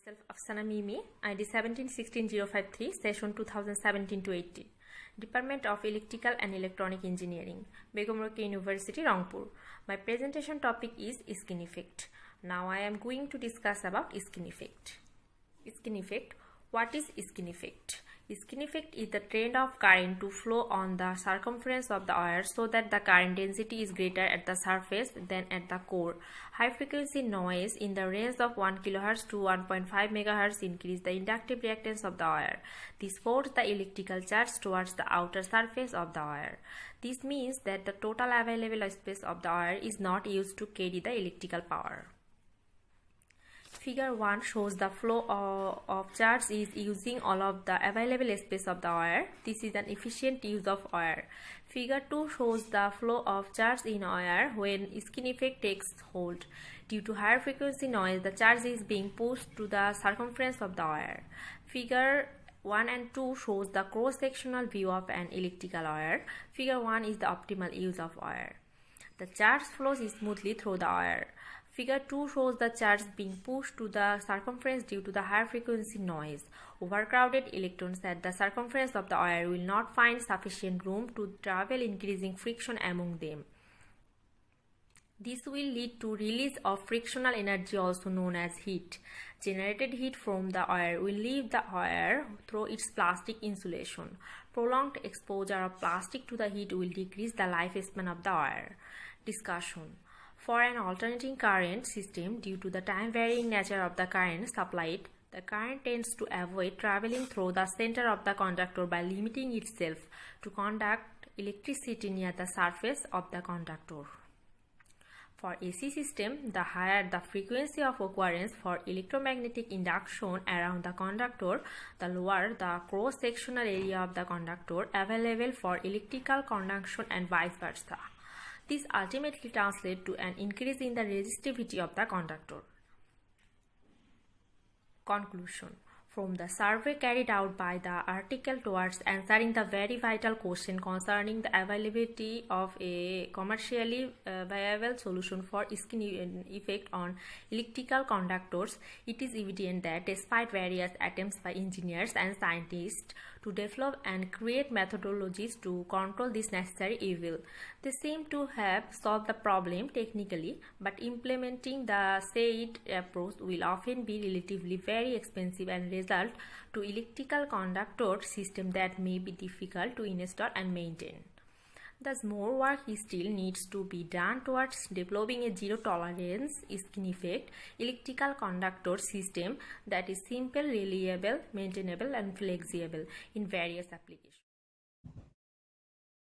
Myself Afsana Mimi, ID 1716053, Session 2017-18, Department of Electrical and Electronic Engineering, Begum Rokeya University, Rangpur. My presentation topic is skin effect. Now I am going to discuss about skin effect. Skin effect. What is skin effect? Skin effect is the trend of current to flow on the circumference of the wire so that the current density is greater at the surface than at the core. High frequency noise in the range of 1 kHz to 1.5 MHz increase the inductive reactance of the wire. This forces the electrical charge towards the outer surface of the wire. This means that the total available space of the wire is not used to carry the electrical power. Figure 1 shows the flow of charge is using all of the available space of the wire. This is an efficient use of wire. Figure 2 shows the flow of charge in wire when skin effect takes hold. Due to higher frequency noise, the charge is being pushed to the circumference of the wire. Figure 1 and 2 shows the cross-sectional view of an electrical wire. Figure 1 is the optimal use of wire. The charge flows smoothly through the wire. Figure 2 shows the charge being pushed to the circumference due to the higher frequency noise. Overcrowded electrons at the circumference of the wire will not find sufficient room to travel, increasing friction among them. This will lead to release of frictional energy, also known as heat. Generated heat from the wire will leave the wire through its plastic insulation. Prolonged exposure of plastic to the heat will decrease the lifespan of the wire. Discussion. For an alternating current system, due to the time-varying nature of the current supplied, the current tends to avoid traveling through the center of the conductor by limiting itself to conduct electricity near the surface of the conductor. For AC system, the higher the frequency of occurrence for electromagnetic induction around the conductor, the lower the cross-sectional area of the conductor available for electrical conduction and vice versa. This ultimately translates to an increase in the resistivity of the conductor. Conclusion. From the survey carried out by the article towards answering the very vital question concerning the availability of a commercially viable solution for skin effect on electrical conductors, it is evident that despite various attempts by engineers and scientists to develop and create methodologies to control this necessary evil, they seem to have solved the problem technically, but implementing the said approach will often be relatively very expensive and result to electrical conductor system that may be difficult to install and maintain. Thus, more work still needs to be done towards developing a zero-tolerance skin effect electrical conductor system that is simple, reliable, maintainable, and flexible in various applications.